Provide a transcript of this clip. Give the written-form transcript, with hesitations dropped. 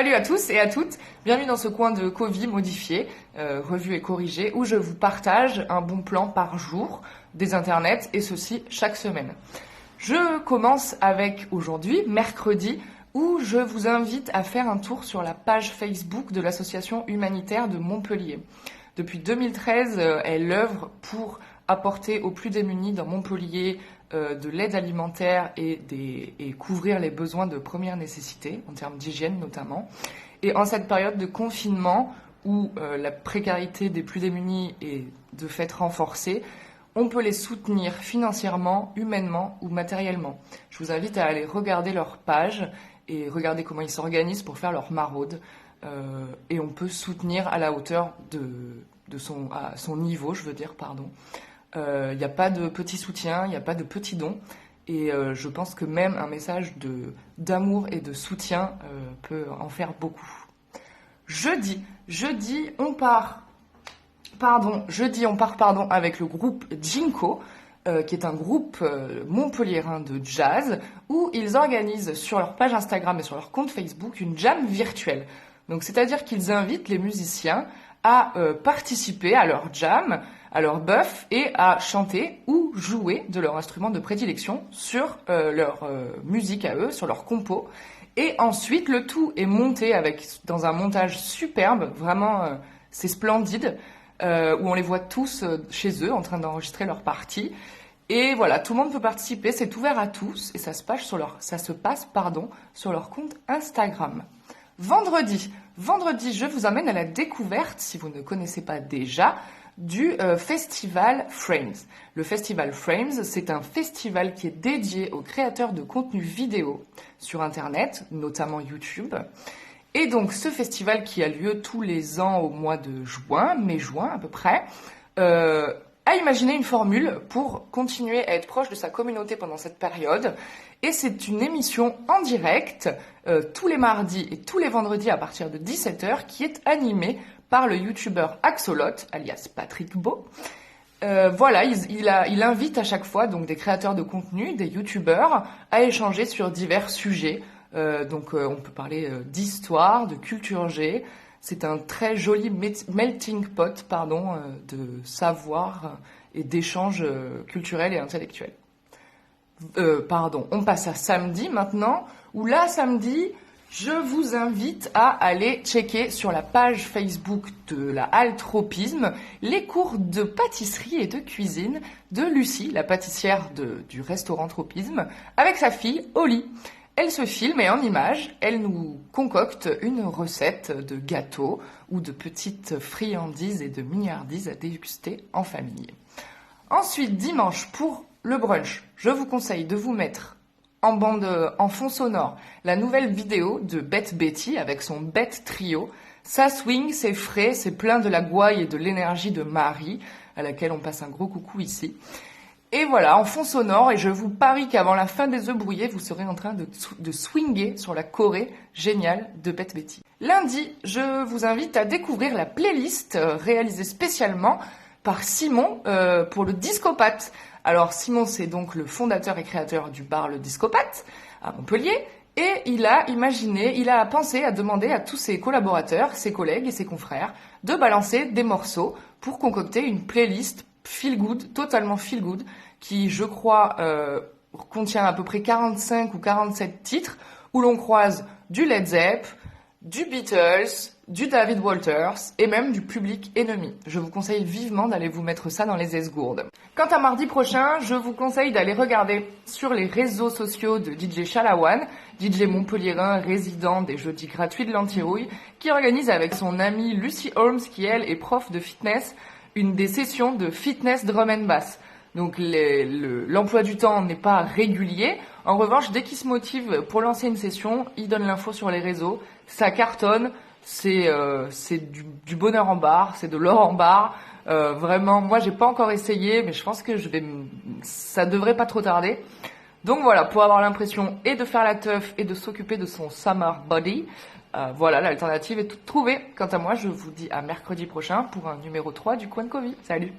Salut à tous et à toutes, bienvenue dans ce coin de Covie modifié, revu et corrigé, où je vous partage un bon plan par jour des internets, et ceci chaque semaine. Je commence avec aujourd'hui, mercredi, où je vous invite à faire un tour sur la page Facebook de l'association humanitaire de Montpellier. Depuis 2013, elle œuvre pour apporter aux plus démunis dans Montpellier de l'aide alimentaire et couvrir les besoins de première nécessité, en termes d'hygiène notamment. Et en cette période de confinement, où la précarité des plus démunis est de fait renforcée, on peut les soutenir financièrement, humainement ou matériellement. Je vous invite à aller regarder leur page et regarder comment ils s'organisent pour faire leur maraude. Et on peut soutenir à la hauteur à son niveau, je veux dire, pardon. Il n'y a pas de petit soutien, il n'y a pas de petit don. Et je pense que même un message d'amour et de soutien peut en faire beaucoup. Jeudi, on part avec le groupe Jinko, qui est un groupe montpelliérain de jazz, où ils organisent sur leur page Instagram et sur leur compte Facebook une jam virtuelle. Donc, c'est-à-dire qu'ils invitent les musiciens à participer à leur jam, à leur bœuf, et à chanter ou jouer de leur instrument de prédilection sur leur musique à eux, sur leur compo. Et ensuite, le tout est monté dans un montage superbe, vraiment c'est splendide, où on les voit tous chez eux en train d'enregistrer leur partie. Et voilà, tout le monde peut participer, c'est ouvert à tous, et ça se passe sur leur compte Instagram. Vendredi, je vous emmène à la découverte, si vous ne connaissez pas déjà, du festival Frames. Le festival Frames, c'est un festival qui est dédié aux créateurs de contenu vidéo sur Internet, notamment YouTube. Et donc, ce festival qui a lieu tous les ans au mois de juin, mai-juin à peu près, a imaginé une formule pour continuer à être proche de sa communauté pendant cette période. Et c'est une émission en direct, tous les mardis et tous les vendredis à partir de 17h, qui est animée par le youtubeur Axolot, alias Patrick Beau. Voilà, il invite à chaque fois donc des créateurs de contenu, des youtubeurs, à échanger sur divers sujets. On peut parler d'histoire, de culture G. C'est un très joli melting pot, de savoir et d'échanges culturels et intellectuels. On passe à samedi maintenant, où là, samedi, je vous invite à aller checker sur la page Facebook de la Halle Tropisme les cours de pâtisserie et de cuisine de Lucie, la pâtissière du restaurant Tropisme, avec sa fille Oli. Elle se filme et en image, elle nous concocte une recette de gâteau ou de petites friandises et de mignardises à déguster en famille. Ensuite, dimanche, pour le brunch, je vous conseille de vous mettre en fond sonore la nouvelle vidéo de Bette Betty avec son Bette Trio. Ça swing, c'est frais, c'est plein de la gouaille et de l'énergie de Marie, à laquelle on passe un gros coucou ici. Et voilà, en fond sonore, et je vous parie qu'avant la fin des œufs brouillés, vous serez en train de swinger sur la choré géniale de Bette Betty. Lundi, je vous invite à découvrir la playlist réalisée spécialement par Simon pour le Discopathe. Alors Simon, c'est donc le fondateur et créateur du bar Le Discopathe à Montpellier, et il a pensé à demander à tous ses collaborateurs, ses collègues et ses confrères de balancer des morceaux pour concocter une playlist feel good, totalement feel good, qui, je crois, contient à peu près 45 ou 47 titres, où l'on croise du Led Zepp, du Beatles, du David Walters et même du Public Enemy. Je vous conseille vivement d'aller vous mettre ça dans les esgourdes. Quant à mardi prochain, je vous conseille d'aller regarder sur les réseaux sociaux de DJ Chalawan, DJ montpelliérain résident des jeudis gratuits de l'Antirouille, qui organise avec son amie Lucy Holmes, qui elle est prof de fitness, des sessions de fitness drum and bass. Donc l'emploi du temps n'est pas régulier. En revanche, dès qu'il se motive pour lancer une session, il donne l'info sur les réseaux. Ça cartonne, c'est du bonheur en barre, c'est de l'or en barre. Vraiment, moi j'ai pas encore essayé, mais je pense que ça devrait pas trop tarder. Donc voilà, pour avoir l'impression et de faire la teuf et de s'occuper de son summer body, voilà, l'alternative est toute trouvée. Quant à moi, je vous dis à mercredi prochain pour un numéro 3 du Coin de Covie. Salut!